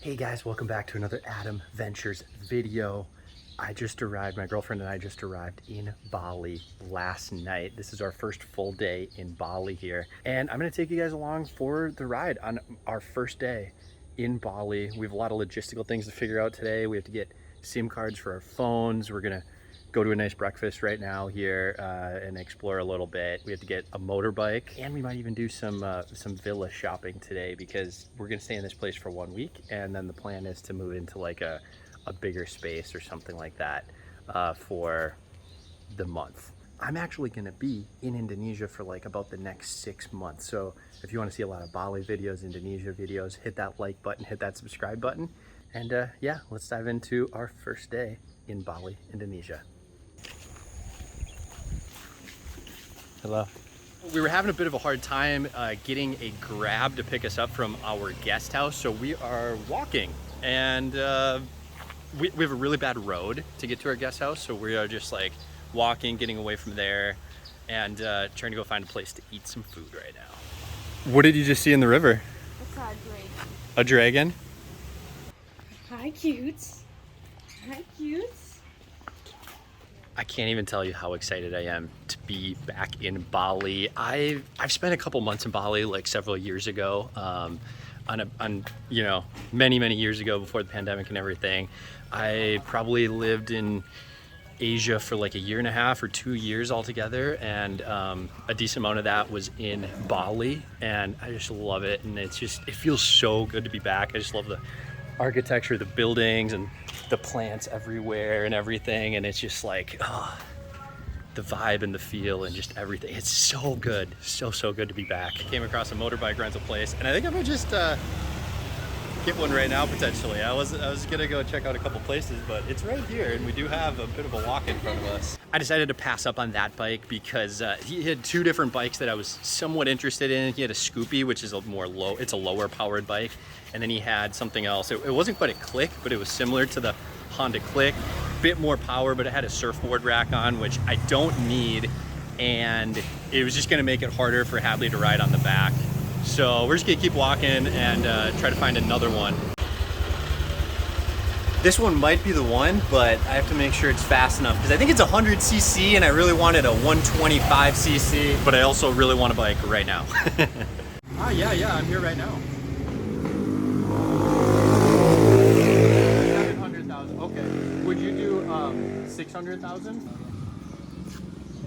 Hey guys, welcome back to another Adam Ventures video. I just arrived, my girlfriend and I just arrived in Bali last night. This is our first full day in Bali here. And I'm gonna take you guys along for the ride on our first day in Bali. We have a lot of logistical things to figure out today. We have to get SIM cards for our phones. We're gonna go to a nice breakfast right now here and explore a little bit. We have to get a motorbike, and we might even do some villa shopping today because we're gonna stay in this place for 1 week, and then the plan is to move into like a bigger space or something like that for the month. I'm actually gonna be in Indonesia for like about the next 6 months. So if you wanna see a lot of Bali videos, Indonesia videos, hit that like button, hit that subscribe button. And yeah, let's dive into our first day in Bali, Indonesia. Hello. We were having a bit of a hard time getting a grab to pick us up from our guest house, so we are walking, and we have a really bad road to get to our guest house, so we are just like walking, getting away from there, and trying to go find a place to eat some food right now. What did you just see in the river? I saw a dragon. A dragon? Hi, cutes. Hi, cutes. I can't even tell you how excited I am to be back in Bali. I've spent a couple months in Bali like several years ago, on you know, many years ago before the pandemic and everything. I probably lived in Asia for like 1.5 years or 2 years altogether, and a decent amount of that was in Bali, and I just love it. And it feels so good to be back. I just love the architecture, the buildings, and the plants everywhere and everything, and it's just like the vibe and the feel and just everything. It's so good, so good to be back. Came across a motorbike rental place, and I think I'm gonna just get one right now potentially. I was gonna go check out a couple places, but it's right here, and we do have a bit of a walk in front of us. I decided to pass up on that bike because he had 2 different bikes that I was somewhat interested in. He had a Scoopy, which is it's a lower powered bike, and then he had something else. It wasn't quite a Click, but it was similar to the Honda Click, bit more power, but it had a surfboard rack on, which I don't need, and it was just gonna make it harder for Hadley to ride on the back. So we're just gonna keep walking and try to find another one. This one might be the one, but I have to make sure it's fast enough because I think it's 100cc and I really wanted a 125cc, but I also really want a bike right now. Yeah, I'm here right now. 700,000, okay. Would you do 600,000?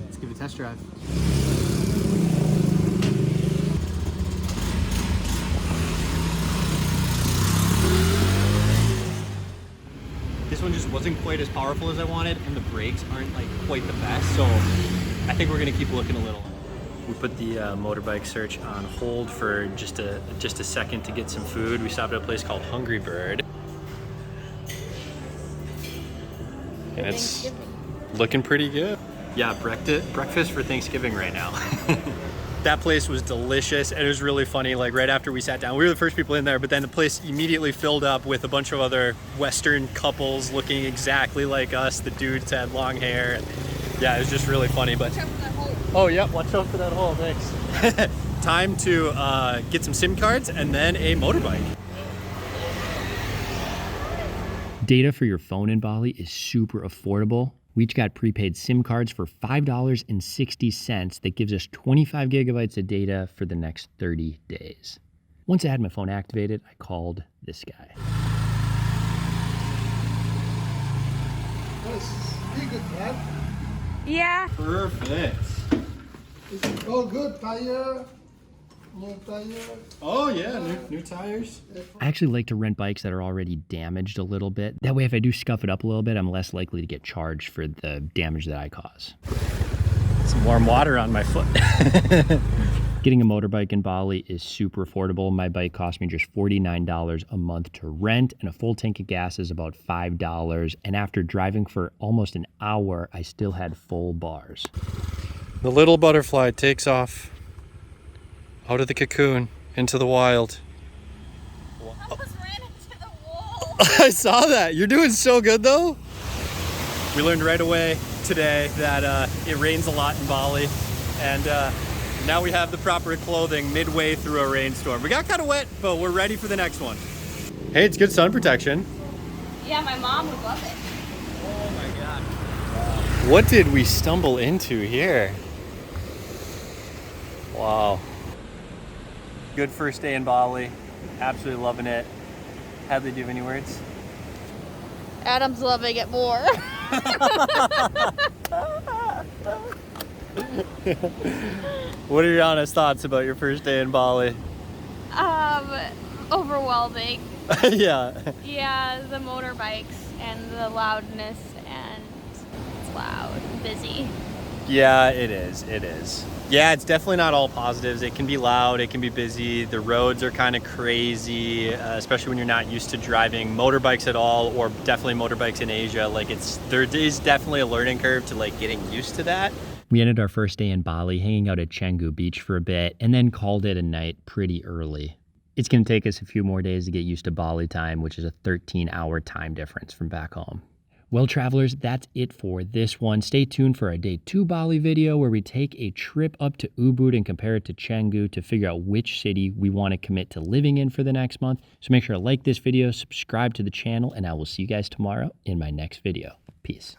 Let's give it a test drive. This one just wasn't quite as powerful as I wanted, and the brakes aren't like quite the best, so I think we're gonna keep looking a little. We put the motorbike search on hold for just a second to get some food. We stopped at a place called Hungry Bird, and it's looking pretty good. Yeah, breakfast for Thanksgiving right now. That place was delicious, and it was really funny. Like right after we sat down, we were the first people in there, but then the place immediately filled up with a bunch of other Western couples looking exactly like us. The dudes had long hair, and yeah, it was just really funny. But watch out for that hole. Oh yeah, watch out for that hole. Thanks. Time to get some SIM cards and then a motorbike. Data for your phone in Bali is super affordable. We each got prepaid SIM cards for $5.60 that gives us 25 gigabytes of data for the next 30 days. Once I had my phone activated, I called this guy. Good, man. Yeah. Perfect. Is it all good? Tire? New tire? Oh yeah, new tires. I actually like to rent bikes that are already damaged a little bit. That way if I do scuff it up a little bit, I'm less likely to get charged for the damage that I cause. Some warm water on my foot. Getting a motorbike in Bali is super affordable. My bike cost me just $49 a month to rent, and a full tank of gas is about $5. And after driving for almost an hour, I still had full bars. The little butterfly takes off out of the cocoon into the wild. I almost ran into the wall. I saw that. You're doing so good though. We learned right away today that it rains a lot in Bali, and now we have the proper clothing midway through a rainstorm. We got kind of wet, but we're ready for the next one. Hey, it's good sun protection. Yeah, my mom would love it. Oh my God. What did we stumble into here? Wow. Good first day in Bali. Absolutely loving it. Hadley, do you have any words? Adam's loving it more. What are your honest thoughts about your first day in Bali? Overwhelming. Yeah. Yeah, the motorbikes and the loudness, and it's loud, busy. Yeah, it is. It is. Yeah, it's definitely not all positives. It can be loud, it can be busy. The roads are kind of crazy, especially when you're not used to driving motorbikes at all, or definitely motorbikes in Asia. Like there is definitely a learning curve to like getting used to that. We ended our first day in Bali hanging out at Canggu Beach for a bit and then called it a night pretty early. It's going to take us a few more days to get used to Bali time, which is a 13-hour time difference from back home. Well, travelers, that's it for this one. Stay tuned for a day 2 Bali video where we take a trip up to Ubud and compare it to Canggu to figure out which city we want to commit to living in for the next month. So make sure to like this video, subscribe to the channel, and I will see you guys tomorrow in my next video. Peace.